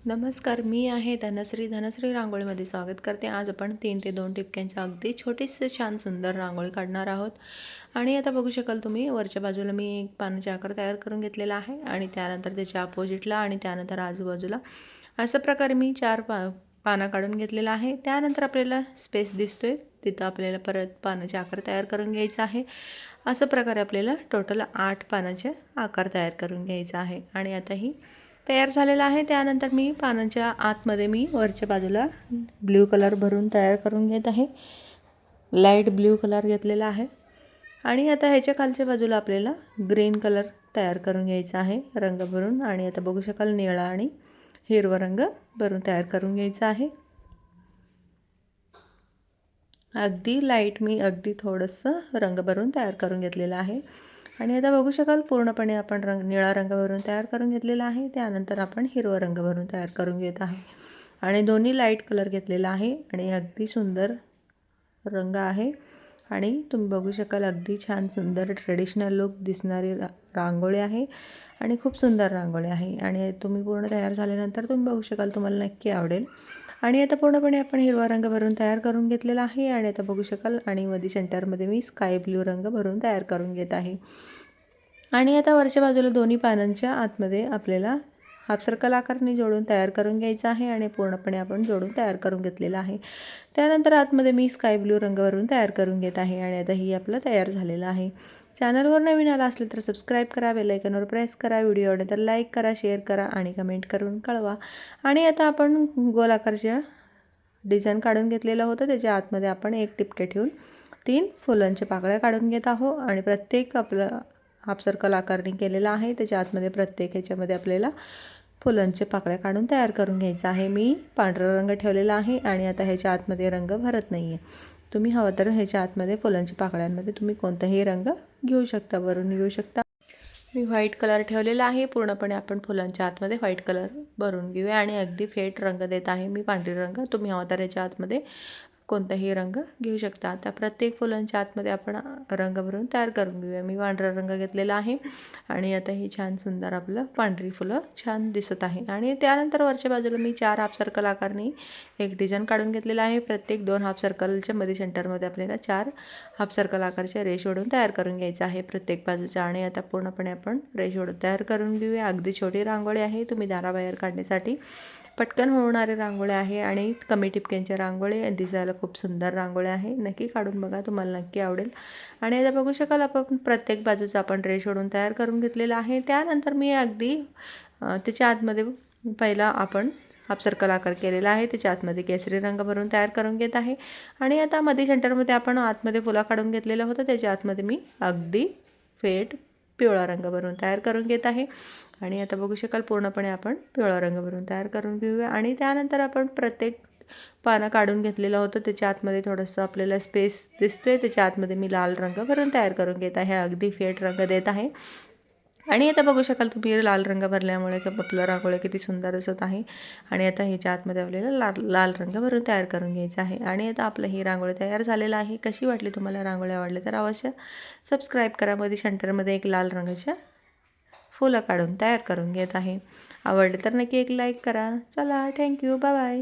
नमस्कार, मी आहे धनश्री. धनश्री रांगोळीमध्ये स्वागत करते. आज आपण 3 ते 2 टिपक्यांचं अगदी छोटीशी छान सुंदर रांगोळी काढणार आहोत. आणि आता बघू शकाल तुम्ही वरच्या बाजूला मी एक पानाचा आकार तयार करून घेतलेला आहे आणि त्यानंतर त्याच्या अपोजिटला आणि त्यानंतर आजूबाजूला अशा प्रकारे मी 4 पाना काढून घेतलेला आहे. त्यानंतर आपल्याला स्पेस दिसतोय तिथं आपल्याला परत पानाचे आकार तयार करून घ्यायचा आहे. अशा प्रकारे आपल्याला टोटल 8 पानाचे आकार तयार करून घ्यायचा आहे. आणि आता ही तयार झालेला आहे. त्यानंतर मी पानांच्या आतमध्ये मी वरच्या बाजूला ब्ल्यू कलर भरून तयार करून घेत आहे. लाईट ब्ल्यू कलर घेतलेला आहे. आणि आता ह्याच्या खालच्या बाजूला आपल्याला ग्रीन कलर तयार करून घ्यायचा आहे रंग भरून. आणि आता बघू शकाल निळा आणि हिरवा रंग भरून तयार करून घ्यायचा आहे. अगदी लाईट मी अगदी थोडंसं रंग भरून तयार करून घेतलेलं आहे. आणि आता बघू शकाल पूर्णपणे आपण निळा रंग भरून तयार करून घेतलेला आहे. त्यानंतर आपण हिरवा रंग भरून तयार करून घेत आहे. आणि दोन्ही लाईट कलर घेतलेला आहे आणि अगदी सुंदर रंग आहे. आणि तुम्ही बघू शकाल अगदी छान सुंदर ट्रेडिशनल लुक दिसणारी रांगोळी आहे आणि खूप सुंदर रांगोळी आहे. आणि तुम्ही पूर्ण तयार झाल्यानंतर तुम्ही बघू शकाल, तुम्हाला नक्की आवडेल. आणि आता पूर्णपणे आपण हिरवा रंग भरून तयार करून घेतलेला आहे. आणि आता बघू शकाल आणि मध्ये सेंटरमध्ये मी स्काय ब्ल्यू रंग भरून तयार करून घेत आहे. आणि आता वरच्या बाजूला दोन्ही पानांच्या आतमध्ये आपल्याला हाफ सर्कल आकारने जोडून तयार करून घ्यायचा आहे. आणि पूर्णपणे आपण जोडून तयार करून घेतलेला आहे. त्यानंतर आतमध्ये मी स्काय ब्ल्यू रंग भरून तयार करून घेत आहे. आणि आता ही आपलं तयार झालेलं आहे. चॅनलवर नवीन आला असले तर सबस्क्राईब करा, बेल आयकॉनवर प्रेस करा, व्हिडिओ आवडले तर लाईक करा, शेअर करा आणि कमेंट करून कळवा. आणि आता आपण गोल आकारच्या डिझाईन काढून घेतलेलं होतं. त्याच्या आतमध्ये आपण एक टिपके ठेवून 3 फुलांच्या पाकळ्या काढून घेत आहोत. आणि प्रत्येक आपलं हाफ सर्कल आकारने केलेला आहे. त्याच्या आतमध्ये प्रत्येक ह्याच्यामध्ये आपल्याला फुलांचे पाकळ्या काढून तयार करून घ्यायचा आहे. मी पांढरा रंग ठेवलेला आहे आणि आता ह्याच्या आतमध्ये रंग भरत नाही आहे. तुम्ही हवं तर ह्याच्या आतमध्ये फुलांच्या पाकळ्यांमध्ये तुम्ही कोणताही रंग घेऊ शकता, भरून घेऊ शकता. मी व्हाईट कलर ठेवलेला आहे. पूर्णपणे आपण फुलांच्या आतमध्ये व्हाईट कलर भरून घेऊया आणि अगदी फेट रंग देत आहे मी पांढरी रंग. तुम्ही हवा तर ह्याच्या आतमध्ये कोणताही रंग घेऊ शकता. आता प्रत्येक फुलांच्या आतमध्ये आपण रंग भरून तयार करून घेऊया. मी पांढरा रंग घेतलेला आहे आणि आता ही छान सुंदर आपलं पांढरी फुलं छान दिसत आहे. आणि त्यानंतर वरच्या बाजूला मी 4 हाफ सर्कल आकारने एक डिझाईन काढून घेतलेला आहे. प्रत्येक 2 हाफ सर्कलच्या मध्ये सेंटरमध्ये आपल्याला 4 हाफ सर्कल आकारचे रेष ओढून तयार करून घ्यायचं आहे प्रत्येक बाजूचा. आणि आता पूर्णपणे आपण रेष ओढून तयार करून घेऊया. अगदी छोटी रांगोळी आहे, तुम्ही दाराबाहेर काढण्यासाठी पटकन होणारी रांगोळी आहे आणि कमी टिपक्यांच्या रांगोळी दिसायला खूप सुंदर रांगोळी आहे. नक्की काढून बघा, तुम्हाला नक्की आवडेल. आणि आता बघू शकाल आपण प्रत्येक बाजूचा आपण रेष ओढून तयार करून घेतलेला आहे. त्यानंतर मी अगदी त्याच्या आतमध्ये पहिला आपण हाफ सर्कल आकार केलेला आहे. त्याच्या आतमध्ये केसरी रंग भरून तयार करून घेत आहे. आणि आता मध्ये सेंटरमध्ये आपण आतमध्ये फुला काढून घेतलेलं होतं. त्याच्या आतमध्ये मी अगदी फेट पिवळा रंग भरून तयार करून घेत आहे. आणि आता बघू शकाल पूर्णपणे आपण पिवळा रंग भरून तयार करून घेऊया. आणि त्यानंतर आपण प्रत्येक पानं काढून घेतलेलं होतं. त्याच्या आतमध्ये थोडंसं आपल्याला स्पेस दिसतोय. त्याच्या आतमध्ये मी लाल रंग भरून तयार करून घेत आहे. अगदी फेट रंग देत आहे. आणि आता बघू शकाल तुम्ही लाल रंग भरल्यामुळे आपलं रांगोळी किती सुंदर दिसत आहे. आणि आता ह्याच्या आतमध्ये आपल्याला लाल रंग भरून तयार करून घ्यायचा आहे. आणि आता आपलं ही रांगोळी तयार झालेलं आहे. कशी वाटली तुम्हाला रांगोळी? आवडली तर अवश्य सबस्क्राईब करा. मध्ये सेंटरमध्ये एक लाल रंगाच्या फुलं काढून तयार करून घेत आहे. आवडले तर नक्की एक लाईक करा. चला, थँक्यू, बाय बाय.